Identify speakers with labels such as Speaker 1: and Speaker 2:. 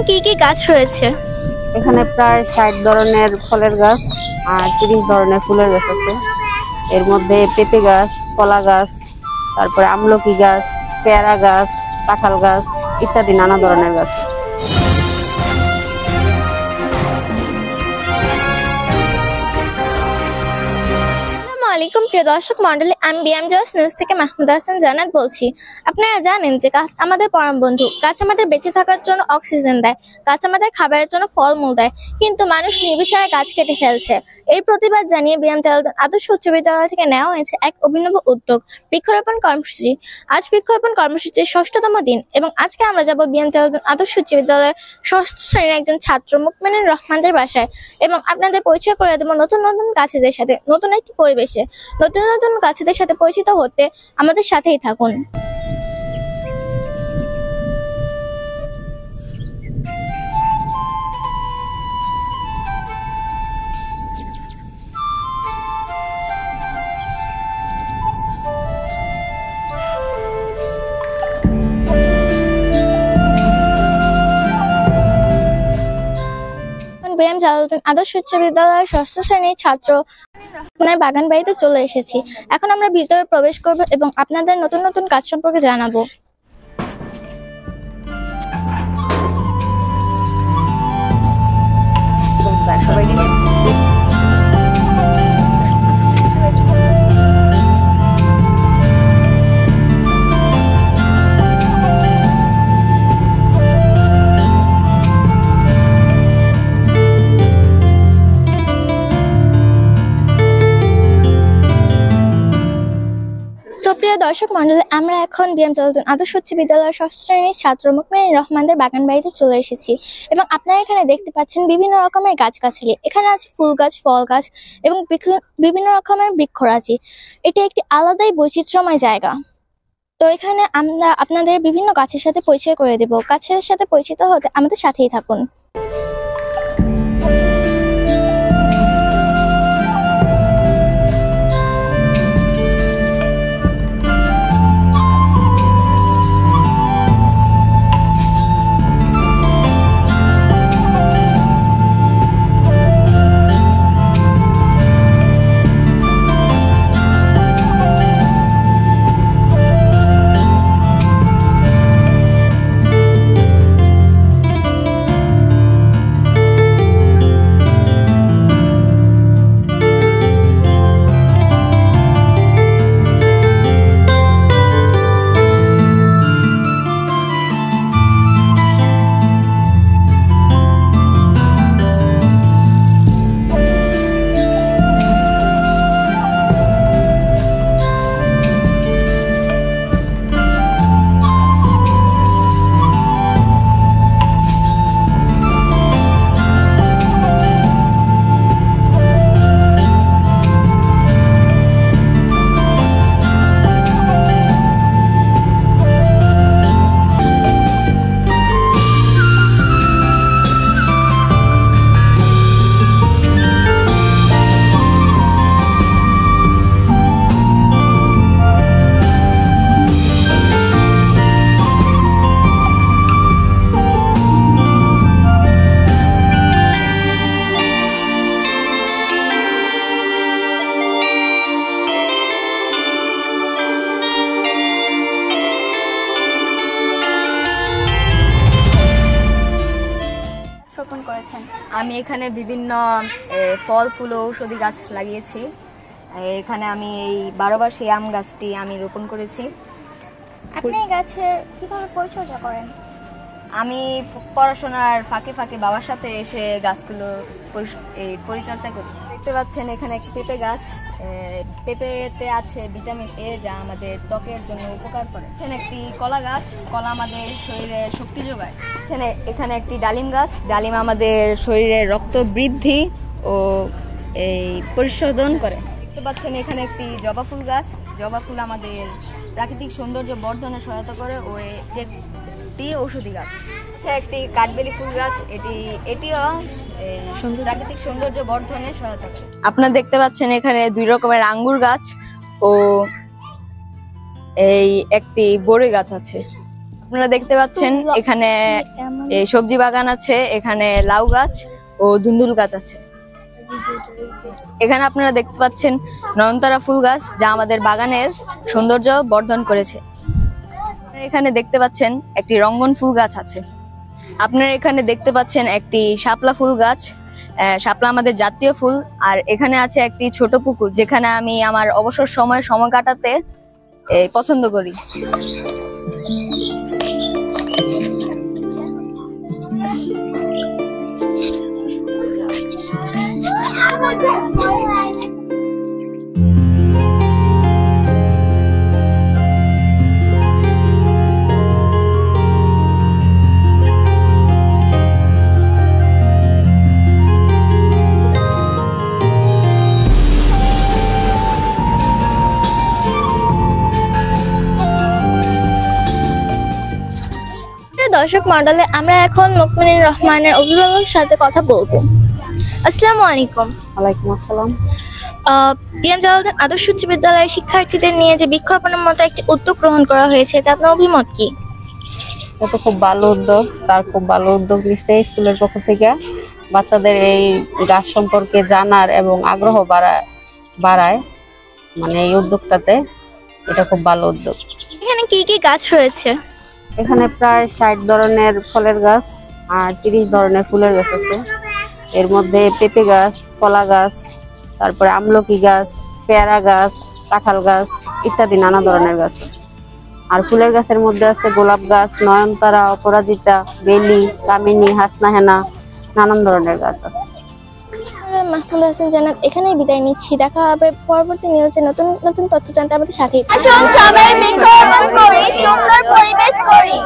Speaker 1: কি কি গাছ রয়েছে?
Speaker 2: এখানে প্রায় ৬০ ধরনের ফলের গাছ আর ৩০ ধরনের ফুলের গাছ আছে। এর মধ্যে পেঁপে গাছ, কলা গাছ, তারপরে আমলকি গাছ, পেয়ারা গাছ, কাঁঠাল গাছ ইত্যাদি নানা ধরনের গাছ আছে।
Speaker 1: আসসালামু আলাইকুম প্রিয় দর্শক মন্ডলী, আমি বিএম জয়েস নিউজ থেকে মাহমুদা হাসান জান্নাত বলছি। আপনারা জানেন যে গাছ আমাদের পরম বন্ধু। গাছ আমাদের বেঁচে থাকার জন্য অক্সিজেন দেয়, গাছ আমাদের খাবারের জন্য ফলমূল দেয়, কিন্তু মানুষ নির্বিচারে গাছ কেটে ফেলছে। এই প্রতিবাদ জানিয়ে বিএম জালালউদ্দিন আদর্শ উচ্চ বিদ্যালয় থেকে নেওয়া হয়েছে এক অভিনব উদ্যোগ, বৃক্ষরোপণ কর্মসূচি। আজ বৃক্ষরোপণ কর্মসূচির ৬ষ্ঠতম দিন এবং আজকে আমরা যাব বিএম জালালউদ্দিন আদর্শ উচ্চ বিদ্যালয়ের ৬ষ্ঠ শ্রেণীর একজন ছাত্র মুকমিনুর রহমানদের বাসায় এবং আপনাদের পরিচয় করে দেবো নতুন নতুন গাছেদের সাথে, নতুন একটি পরিবেশে। নতুন নতুন গাছেদের সাথে পরিচিত হতে আমাদের সাথেই থাকুন। বিএম জালালউদ্দিন আদর্শ উচ্চ বিদ্যালয়ের ৬ষ্ঠ শ্রেণীর ছাত্র বাগান বাড়িতে চলে এসেছি। এখন আমরা ভিতরে প্রবেশ করব এবং আপনাদের নতুন নতুন কাজ সম্পর্কে জানাবো। প্রিয় দর্শক মন্ডলী, আমরা এখন বিএম জালালউদ্দিন আদর্শ উচ্চ বিদ্যালয়ের ৬ষ্ঠ শ্রেণীর ছাত্র মুকমিনুর রহমানদের বাগান বাড়িতে চলে এসেছি এবং আপনারা এখানে দেখতে পাচ্ছেন বিভিন্ন রকমের গাছগাছালি। এখানে আছে ফুল গাছ, ফল গাছ এবং বিভিন্ন রকমের বৃক্ষরাজি। এটি একটি আলাদাই বৈচিত্র্যময় জায়গা। তো এখানে আমরা আপনাদের বিভিন্ন গাছের সাথে পরিচয় করে দেব। গাছের সাথে পরিচিত হতে আমাদের সাথেই থাকুন।
Speaker 3: আমি এখানে বিভিন্ন ফল ফুল ঔষধি গাছ লাগিয়েছি। এখানে আমি এই 12 মাসি আম গাছটি আমি রোপণ করেছি।
Speaker 1: আপনি এই গাছের কিভাবে পরিচর্যা করেন?
Speaker 3: আমি পড়াশোনার ফাঁকে ফাঁকে বাবার সাথে এসে গাছগুলো পরিচর্যা করি। দেখতে পাচ্ছেন এখানে একটি পেঁপে গাছ। পেঁপেতে আছে ভিটামিন এ, যা আমাদের ত্বকের জন্য উপকার করে। এখানে একটি কলা গাছ, কলা আমাদের শরীরে শক্তি যোগায়। এখানে একটি ডালিম গাছ, ডালিম আমাদের শরীরে রক্ত বৃদ্ধি ও পরিশোধন করে। দেখতে পাচ্ছেন এখানে একটি জবা ফুল গাছ, জবা ফুল আমাদের প্রাকৃতিক সৌন্দর্য বর্ধনে সহায়তা করে ও একটি ঔষধি গাছ। একটি কাঠবেলি ফুল গাছ, এটিও প্রাকৃতিক সৌন্দর্য বর্ধনে সহায়তা করে। আপনারা দেখতে পাচ্ছেন এখানে 2 রকমের আঙ্গুর গাছ ও এই একটি বড়ই গাছ আছে। আপনারা দেখতে পাচ্ছেন এখানে এই সবজি বাগান আছে, এখানে লাউ গাছ ও ধুন্দুল গাছ আছে। এখানে আপনারা দেখতে পাচ্ছেন নয়নতারা ফুল গাছ, যা আমাদের বাগানের সৌন্দর্য বর্ধন করেছে। এখানে দেখতে পাচ্ছেন একটি রঙ্গন ফুল গাছ আছে। আপনারা এখানে দেখতে পাচ্ছেন একটি শাপলা ফুল গাছ। শাপলা আমাদের জাতীয় ফুল। আর এখানে আছে একটি ছোট পুকুর, যেখানে আমি আমার অবসর সময় কাটাতে পছন্দ করি।
Speaker 1: দর্শক মন্ডলে আমরা এখন মুকমিনুর রহমানের অভিভাবকের সাথে কথা বলবো। আসসালামু আলাইকুম।
Speaker 2: ওয়ালাইকুম আসসালাম।
Speaker 1: পিএম জালালউদ্দিন আদর্শ উচ্চ বিদ্যালয়ের শিক্ষার্থীদের নিয়ে যে বৃক্ষরোপণের মতো একটি উদ্যোগ গ্রহণ করা হয়েছে, তা আপনার অভিমত কি?
Speaker 2: এটা খুব ভালো উদ্যোগ, স্যার খুব ভালো উদ্যোগ নিচ্ছে স্কুলের পক্ষ থেকে। বাচ্চাদের এই গাছ সম্পর্কে জানার এবং আগ্রহ বাড়ায় মানে এই উদ্যোগটাতে, এটা খুব ভালো উদ্যোগ।
Speaker 1: এখানে কি কি গাছ রয়েছে?
Speaker 2: এখানে প্রায় 60 ধরনের ফলের গাছ আর 30 ধরনের ফুলের গাছ আছে। এর মধ্যে পেঁপে গাছ, কলা গাছ, তারপরে আমলকি গাছ, পেয়ারা গাছ, কাঁঠাল গাছ ইত্যাদি নানা ধরনের গাছ আছে। আর ফুলের গাছের মধ্যে আছে গোলাপ গাছ, নয়নতারা, অপরাজিতা, বেলি, কামিনী, হাসনা হেনা, নানান ধরনের গাছ আছে।
Speaker 1: মাহমুদ হাসান জানাত এখানেই বিদায় নিচ্ছি। দেখা হবে পরবর্তী নিউজে। নতুন নতুন তথ্য জানতে আমাদের সাথেই থাকুন। আসুন সবাই বৃক্ষরোপণ করি, সুন্দর পরিবেশ করি।